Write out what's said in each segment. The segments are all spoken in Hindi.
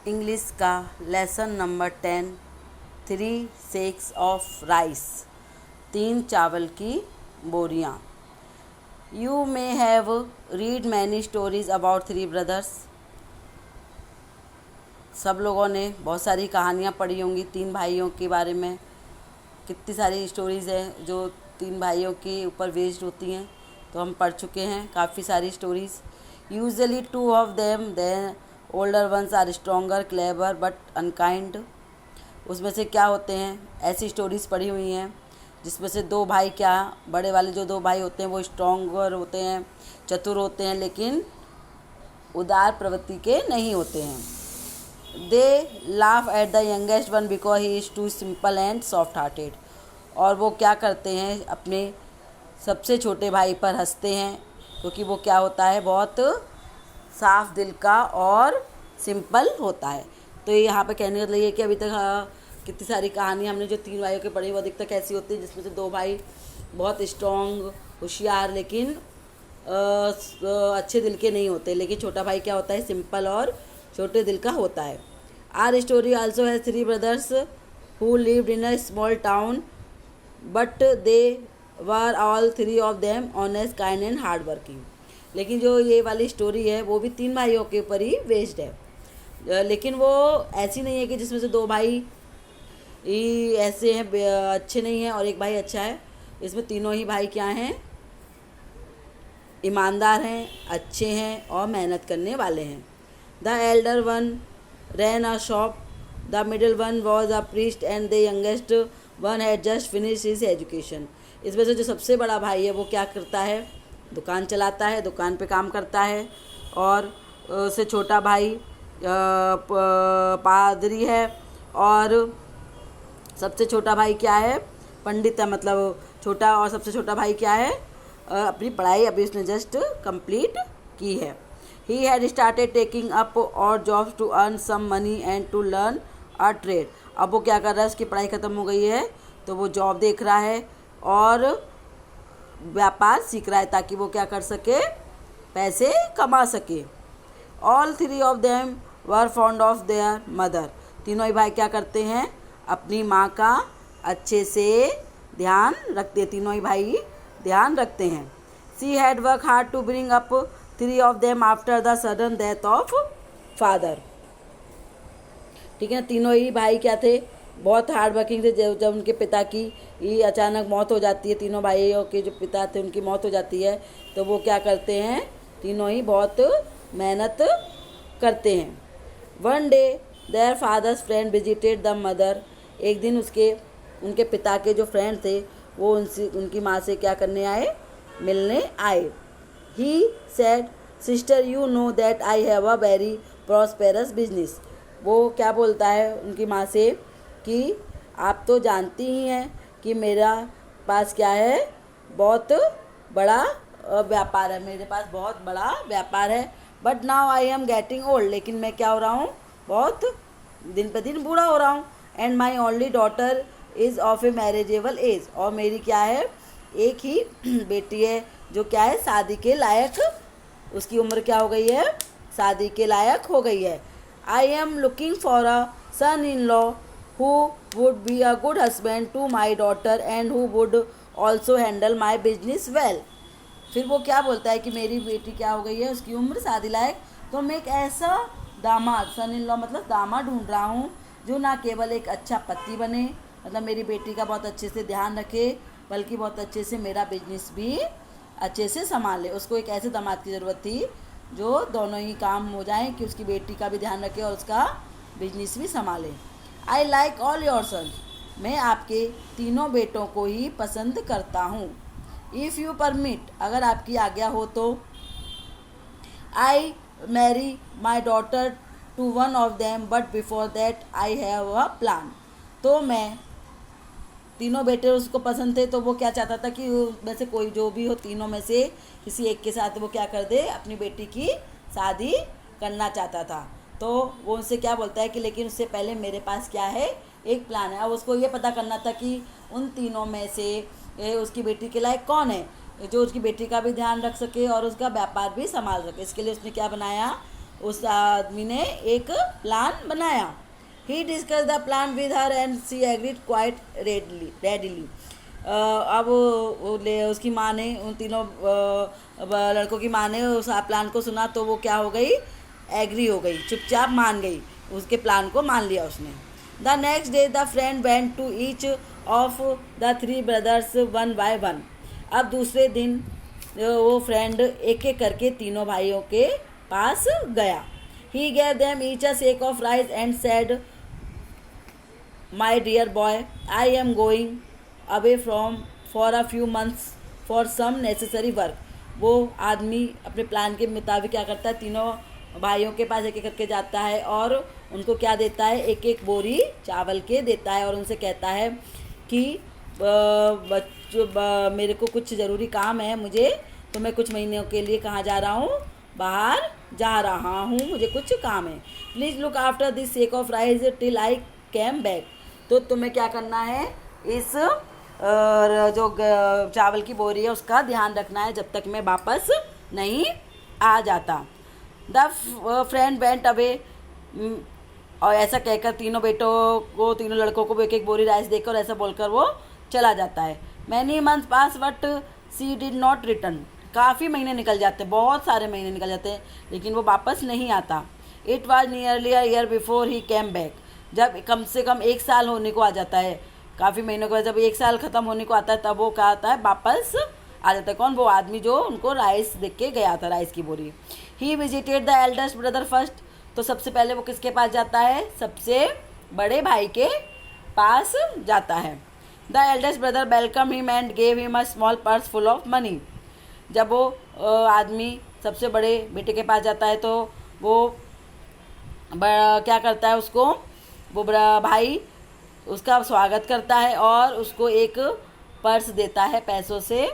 इंग्लिश का lesson number 10 3 sacks of rice 3 चावल की बोरियां। You may have read many stories about 3 brothers. सब लोगों ने बहुत सारी कहानियाँ पढ़ी होंगी 3 भाइयों के बारे में। कितनी सारी स्टोरीज़ हैं जो 3 भाइयों के ऊपर बेस्ड होती हैं, तो हम पढ़ चुके हैं काफ़ी सारी stories. Usually 2 of them than older ones are stronger clever but unkind. उसमें से क्या होते हैं, ऐसी स्टोरीज़ पढ़ी हुई हैं जिसमें से 2 भाई, क्या बड़े वाले जो 2 भाई होते हैं वो स्ट्रॉन्गर होते हैं, चतुर होते हैं, लेकिन उदार प्रवृत्ति के नहीं होते हैं। They laugh at the youngest one because he is too simple and soft hearted. और वो क्या करते हैं, अपने सबसे छोटे भाई पर हंसते हैं क्योंकि वो क्या होता है, बहुत साफ दिल का और सिंपल होता है। तो ये यहाँ पे कहने का मतलब ये कि अभी तक कितनी सारी कहानी हमने जो 3 भाइयों के पढ़ी वो अधिकतर कैसी होती है, जिसमें से 2 भाई बहुत स्ट्रॉन्ग, होशियार, लेकिन अच्छे दिल के नहीं होते, लेकिन छोटा भाई क्या होता है, सिंपल और छोटे दिल का होता है। Our story also has 3 brothers who lived in a small town but they were all 3 of them honest, kind and hard working. लेकिन जो ये वाली स्टोरी है वो भी 3 भाइयों के ऊपर ही बेस्ड है, लेकिन वो ऐसी नहीं है कि जिसमें से 2 भाई ही ऐसे हैं अच्छे नहीं हैं और एक भाई अच्छा है। इसमें तीनों ही भाई क्या हैं, ईमानदार हैं, अच्छे हैं और मेहनत करने वाले हैं। The elder one ran a shop, the middle one was a priest and the youngest one had just finish his education. इसमें से जो सबसे बड़ा भाई है वो क्या करता है, दुकान चलाता है, दुकान पे काम करता है, और उससे छोटा भाई पादरी है, और सबसे छोटा भाई क्या है, पंडित है। मतलब छोटा और सबसे छोटा भाई क्या है, अपनी पढ़ाई अभी उसने जस्ट कंप्लीट की है। He had started taking up odd jobs to earn some money and to learn a trade. अब वो क्या कर रहा है, उसकी पढ़ाई ख़त्म हो गई है तो वो जॉब देख रहा है और व्यापार सीख रहा है ताकि वो क्या कर सके, पैसे कमा सके। All 3 of them were fond of their mother. तीनों ही भाई क्या करते हैं, अपनी माँ का अच्छे से ध्यान रखते हैं, तीनों ही भाई ध्यान रखते हैं। She had work hard to bring up 3 of them after the sudden death of father. ठीक है, तीनों ही भाई क्या थे, बहुत हार्ड वर्किंग थे। जब उनके पिता की अचानक मौत हो जाती है, तीनों भाइयों के जो पिता थे उनकी मौत हो जाती है, तो वो क्या करते हैं, तीनों ही बहुत मेहनत करते हैं। One day their father's friend visited the mother. एक दिन उनके पिता के जो फ्रेंड थे वो उनकी माँ से क्या करने आए, मिलने आए। He said sister you know that I have a very prosperous business. वो क्या बोलता है उनकी माँ से कि आप तो जानती ही हैं कि मेरा पास क्या है, बहुत बड़ा व्यापार है, मेरे पास बहुत बड़ा व्यापार है। But now I am getting old, लेकिन मैं क्या हो रहा हूँ, बहुत दिन पे दिन बूढ़ा हो रहा हूँ। And my only daughter is of A marriageable age. और मेरी क्या है, एक ही बेटी है जो क्या है, शादी के लायक, उसकी उम्र क्या हो गई है, शादी के लायक हो गई है। I am looking for a son in law who would be a good husband to my daughter and who would also handle my business well. फिर वो क्या बोलता है कि मेरी बेटी क्या हो गई है, उसकी उम्र शादी लायक, तो मैं एक ऐसा दामाद, सन इन लॉ मतलब दामाद ढूंढ रहा हूँ जो ना केवल एक अच्छा पति बने, मतलब मेरी बेटी का बहुत अच्छे से ध्यान रखे, बल्कि बहुत अच्छे से मेरा बिजनेस भी अच्छे से संभाले। उसको एक ऐसे दामाद की ज़रूरत थी जो दोनों ही काम हो जाएं, कि उसकी बेटी का भी ध्यान रखे और उसका बिजनेस भी संभाले। I like all your son. मैं आपके तीनों बेटों को ही पसंद करता हूँ। इफ़ यू परमिट, अगर आपकी आज्ञा हो तो। I marry my daughter to one of them but before that I have a plan. तो मैं, तीनों बेटे उसको पसंद थे तो वो क्या चाहता था कि वैसे कोई जो भी हो तीनों में से किसी एक के साथ वो क्या कर दे, अपनी बेटी की शादी करना चाहता था। तो वो उनसे क्या बोलता है कि लेकिन उससे पहले मेरे पास क्या है, एक प्लान है। अब उसको ये पता करना था कि उन तीनों में से उसकी बेटी के लायक कौन है जो उसकी बेटी का भी ध्यान रख सके और उसका व्यापार भी संभाल सके। इसके लिए उसने क्या बनाया, उस आदमी ने एक प्लान बनाया। He discuss the plan with her and she agreed quite readily. अब उसकी माँ ने, उन तीनों लड़कों की माँ ने उस प्लान को सुना तो वो क्या हो गई, एग्री हो गई, चुपचाप मान गई, उसके प्लान को मान लिया उसने। The next day the friend went to each of the three brothers one by one. अब दूसरे दिन वो फ्रेंड एक एक करके तीनों भाइयों के पास गया। He gave them each a sack of rice and said, my dear boy, I am going away from for a few months for some necessary work. वो आदमी अपने प्लान के मुताबिक क्या करता है, तीनों भाइयों के पास एक एक करके जाता है और उनको क्या देता है, एक एक बोरी चावल के देता है और उनसे कहता है कि बच्चों मेरे को कुछ ज़रूरी काम है मुझे, तो मैं कुछ महीनों के लिए कहाँ जा रहा हूँ, बाहर जा रहा हूँ, मुझे कुछ काम है। Please look after this sec of rice till I came back. तो तुम्हें क्या करना है, इस जो चावल की बोरी है उसका ध्यान रखना है जब तक मैं वापस नहीं आ जाता। The friend went away. और ऐसा कहकर तीनों बेटों को, तीनों लड़कों को एक एक बोरी राइस देकर ऐसा बोलकर वो चला जाता है। Many months pass but she did not return. काफ़ी महीने निकल जाते हैं, बहुत सारे महीने निकल जाते हैं, लेकिन वो वापस नहीं आता। It was nearly a year before he came back. जब कम से कम एक साल होने को आ जाता है, काफ़ी महीनों के बाद जब एक साल ख़त्म होने को आता है, तब वो क्या आता है, वापस आ जाता है। कौन, वो आदमी जो उनको राइस देख के गया था, राइस की बोरी। He visited the eldest brother first. तो सबसे पहले वो किसके पास जाता है, सबसे बड़े भाई के पास जाता है। The eldest brother welcome him and gave him a small purse full of money. जब वो आदमी सबसे बड़े बेटे के पास जाता है तो वो क्या करता है, उसको वो बड़ा भाई उसका स्वागत करता है और उसको एक पर्स देता है पैसों से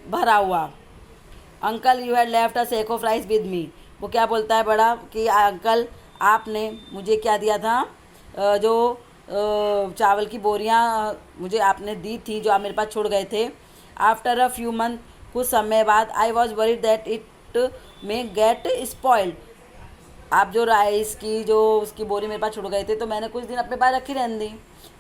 भरा हुआ। Uncle you had left a sack of rice with me. वो क्या बोलता है बड़ा कि अंकल आपने मुझे क्या दिया था, जो चावल की बोरियां मुझे आपने दी थी, जो आप मेरे पास छोड़ गए थे। आफ्टर अ फ्यू मंथ, कुछ समय बाद, आई was worried that it may get spoiled. आप जो राइस की जो उसकी बोरी मेरे पास छोड़ गए थे, तो मैंने कुछ दिन अपने पास रखी रहने दी,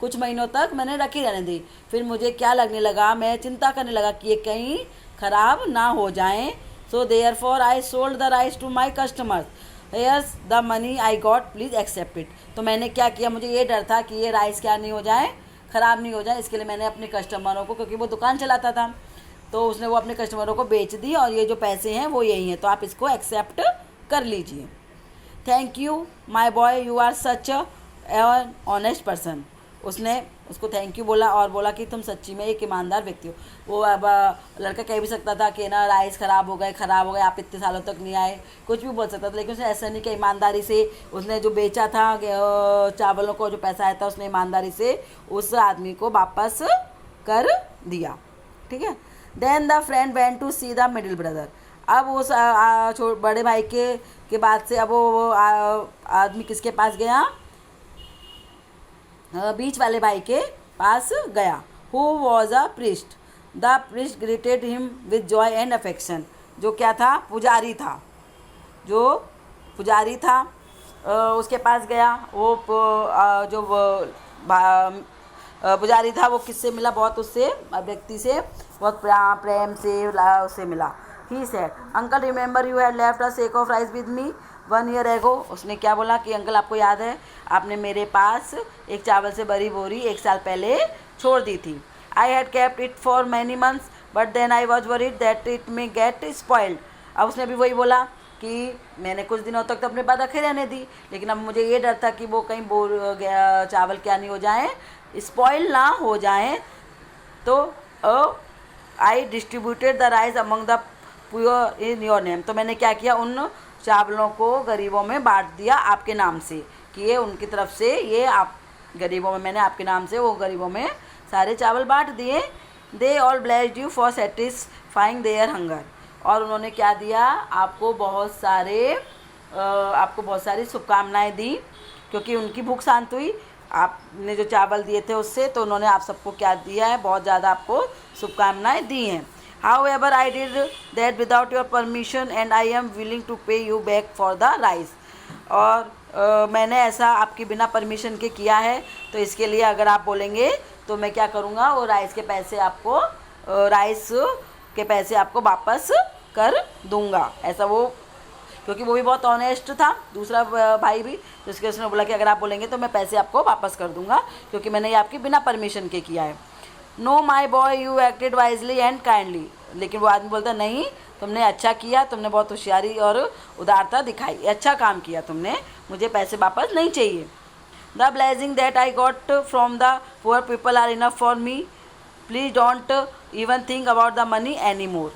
कुछ महीनों तक मैंने रखी रहने दी। फिर मुझे क्या लगने लगा, मैं चिंता करने लगा कि ये कहीं ख़राब ना हो जाएं। So therefore I sold the rice to my customers, here's the money I got, please accept it. तो मैंने क्या किया, मुझे ये डर था कि ये राइस क्या नहीं हो जाए, ख़राब नहीं हो जाए, इसके लिए मैंने अपने कस्टमरों को, क्योंकि वो दुकान चलाता था, तो उसने वो अपने कस्टमरों को बेच दी और ये जो पैसे हैं वो यही हैं, तो आप इसको एक्सेप्ट कर लीजिए। Thank you my boy, you are such an honest person. उसने उसको थैंक यू बोला और बोला कि तुम सच्ची में एक ईमानदार व्यक्ति हो। वो अब लड़का कह भी सकता था कि ना राइस ख़राब हो गए, आप इतने सालों तक नहीं आए, कुछ भी बोल सकता था, लेकिन उसने ऐसा नहीं किया। ईमानदारी से उसने जो बेचा था चावलों को, जो पैसा आया था, उसने ईमानदारी से उस आदमी को वापस कर दिया। ठीक है। Then the friend went to see the middle brother. अब उस बड़े भाई के बाद से अब वो आदमी किसके पास गया, बीच वाले भाई के पास गया। Who was a priest. The priest greeted him with Joy and affection. जो क्या था, पुजारी था, जो पुजारी था उसके पास गया। वो जो पुजारी था वो किससे मिला, बहुत उससे व्यक्ति से बहुत प्रेम से उससे मिला। He said, uncle remember you had left a sack of rice with me 1 year ago. उसने क्या बोला कि अंकल आपको याद है, आपने मेरे पास एक चावल से भरी बोरी 1 साल पहले छोड़ दी थी। I had kept it for many months but then I was worried that it may get spoiled. अब उसने भी वही बोला कि मैंने कुछ दिनों तक तो अपने पास रखे रहने दी, लेकिन अब मुझे ये डर था कि वो कहीं चावल क्या नहीं हो जाए, स्पॉइल ना हो जाए। तो I distributed the rice among the poor in your name. तो मैंने क्या किया, उन चावलों को गरीबों में बांट दिया आपके नाम से, कि ये उनकी तरफ से, ये आप गरीबों में, मैंने आपके नाम से वो गरीबों में सारे चावल बांट दिए। They all blessed you for satisfying their hunger. और उन्होंने क्या दिया, आपको बहुत सारी शुभकामनाएं दी, क्योंकि उनकी भूख शांत हुई आपने जो चावल दिए थे उससे। तो उन्होंने आप सबको क्या दिया है, बहुत ज़्यादा आपको शुभकामनाएं दी हैं। However, I did that without your permission and I am willing to pay you back for the rice. और मैंने ऐसा आपके बिना परमिशन के किया है, तो इसके लिए अगर आप बोलेंगे तो मैं क्या करूँगा, वो राइस के पैसे आपको वापस कर दूँगा। ऐसा वो, क्योंकि वो भी बहुत ऑनेस्ट था, दूसरा भाई भी, तो इसके उसने बोला कि अगर आप बोलेंगे तो मैं पैसे आपको वापस कर दूँगा, क्योंकि मैंने ये आपकी बिना परमिशन के किया है। Know my boy, you acted wisely and kindly. लेकिन वो आदमी बोलता नहीं, तुमने अच्छा किया, तुमने बहुत होशियारी और उदारता दिखाई, अच्छा काम किया तुमने, मुझे पैसे वापस नहीं चाहिए। The blessing that I got from the poor people are enough for me, please don't even think about the money any more.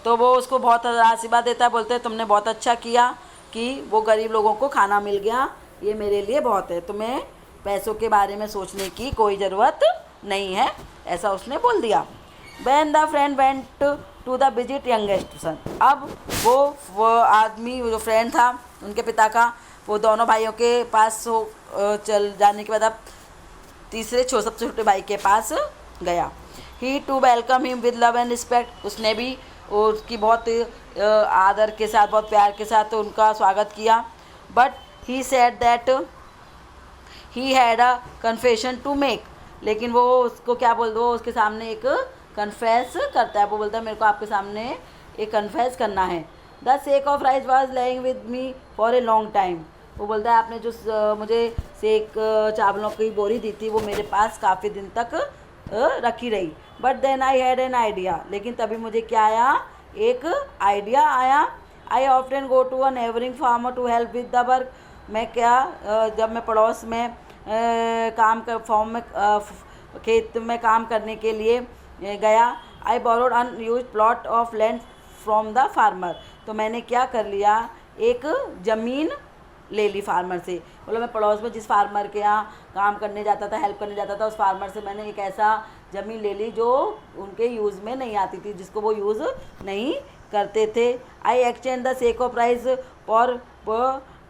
तो वो उसको बहुत आशीर्वाद देता है, बोलते हैं तुमने बहुत अच्छा किया कि वो गरीब लोगों को खाना मिल गया, ये मेरे लिए बहुत है, तुम्हें पैसों के बारे में सोचने की कोई ज़रूरत नहीं है, ऐसा उसने बोल दिया। When the friend went to the visit youngest son, अब वो आदमी, वो जो फ्रेंड था उनके पिता का, वो दोनों भाइयों के पास चल जाने के बाद अब तीसरे सबसे छोटे भाई के पास गया। He to welcome him with love and respect, उसने भी उसकी बहुत आदर के साथ, बहुत प्यार के साथ उनका स्वागत किया। But he said that he had a confession to make, लेकिन वो उसको क्या बोल दो, उसके सामने एक कन्फेस करता है। वो बोलता है मेरे को आपके सामने एक कन्फेस करना है। The sack of rice was laying with me for a long time, वो बोलता है आपने जो मुझे सेक चावलों की बोरी दी थी वो मेरे पास काफ़ी दिन तक रखी रही। But then I had an idea, लेकिन तभी मुझे क्या आया, एक आइडिया आया। I often go to a neighbouring farmer to help with the work, मैं जब मैं पड़ोस में खेत में काम करने के लिए गया, I borrowed unused plot of land from the farmer, तो मैंने क्या कर लिया, एक ज़मीन ले ली फार्मर से। बोला मैं पड़ोस में जिस फार्मर के यहाँ काम करने जाता था, हेल्प करने जाता था, उस फार्मर से मैंने एक ऐसा ज़मीन ले ली जो उनके यूज़ में नहीं आती थी, जिसको वो यूज़ नहीं करते थे। I exchange the sack of rice for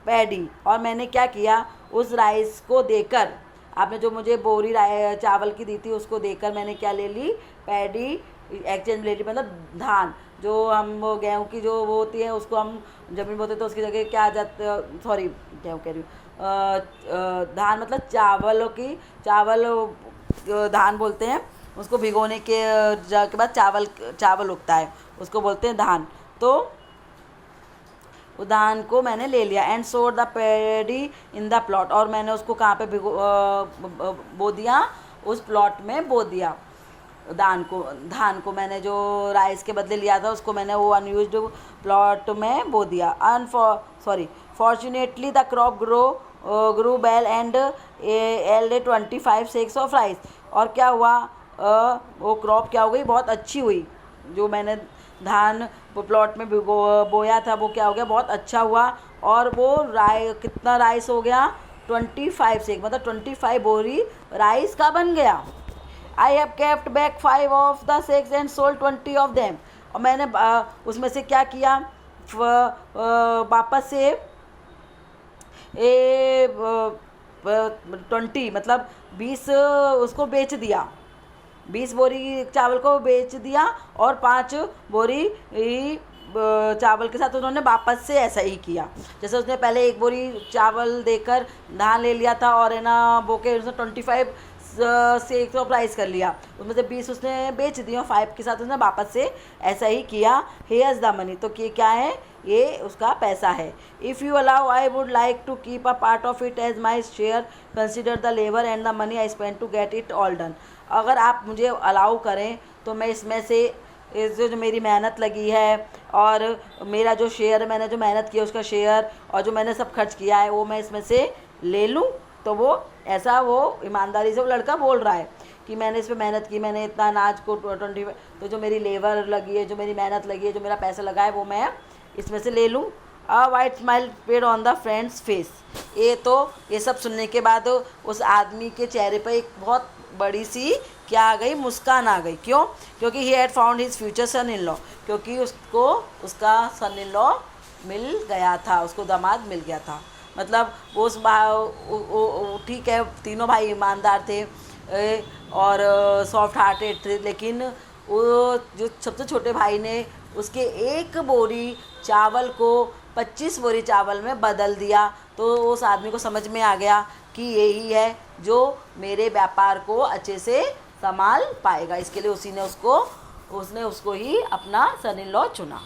paddy, और मैंने क्या किया, उस राइस को देकर, आपने जो मुझे बोरी चावल की दी थी उसको देकर मैंने क्या ले ली, पैडी एक्सचेंज ले ली, मतलब धान, जो हम वो गेहूँ की जो वो होती है उसको हम जमीन बोते तो उसकी जगह क्या आ जाता, सॉरी गेहूँ कह रही हूँ, धान मतलब चावल धान बोलते हैं उसको, भिगोने के बाद चावल उगता है उसको बोलते हैं धान। तो धान को मैंने ले लिया। एंड सोड the paddy in the plot, और मैंने उसको कहाँ पे बो दिया, उस प्लॉट में बो दिया धान को मैंने जो राइस के बदले लिया था उसको मैंने वो अनयूज्ड प्लॉट में बो दिया। Fortunately the crop grew well and yield 25 sacks of rice, और क्या हुआ, वो क्रॉप क्या हो गई, बहुत अच्छी हुई, जो मैंने धान प्लॉट में बोया था वो क्या हो गया, बहुत अच्छा हुआ, और वो कितना राइस हो गया, 25 से, मतलब 25 बोरी राइस का बन गया। I have kept back 5 of the sex and sold 20 of them, और मैंने उसमें से क्या किया, वापस से 20 मतलब 20 उसको बेच दिया, 20 बोरी चावल को बेच दिया, और 5 बोरी चावल के साथ उन्होंने वापस से ऐसा ही किया। जैसे उसने पहले 1 बोरी चावल देकर धान ले लिया था और है ना बोके उसने 25 से 100 प्राइस कर लिया, उसमें से 20 उसने बेच दिया, 5 के साथ उसने वापस से ऐसा ही किया। हेयर्स द मनी, तो ये क्या है, ये उसका पैसा है। If you allow I would like to keep a part of it as my share, consider the labour and the money I spend to get it all done. अगर आप मुझे अलाउ करें तो मैं इसमें से जो मेरी मेहनत लगी है और मेरा जो शेयर है, मैंने जो मेहनत की है उसका शेयर, और जो मैंने सब खर्च किया है वो मैं इसमें से ले लूँ। तो वो ऐसा वो ईमानदारी से वो लड़का बोल रहा है कि मैंने इस पर मेहनत की, मैंने इतना अनाज को 25, तो जो मेरी लेबर लगी है, जो मेरी मेहनत लगी है, जो मेरा पैसा लगा है वो मैं इसमें से ले लूँ। अ white smile paid on the friends face. ये सब सुनने के बाद उस आदमी के चेहरे पर एक बहुत बड़ी सी क्या आ गई, मुस्कान आ गई। क्यों? क्योंकि he had found his future son in law, क्योंकि उसको उसका सन इन लॉ मिल गया था, उसको दामाद मिल गया था। मतलब वो ठीक है, तीनों भाई ईमानदार थे और सॉफ्ट हार्टेड थे, लेकिन वो जो सबसे छोटे भाई ने उसके 1 बोरी चावल को 25 बोरी चावल में बदल दिया। तो उस आदमी को समझ में आ गया कि यही है जो मेरे व्यापार को अच्छे से संभाल पाएगा। इसके लिए उसने उसको ही अपना सन इन लॉ चुना।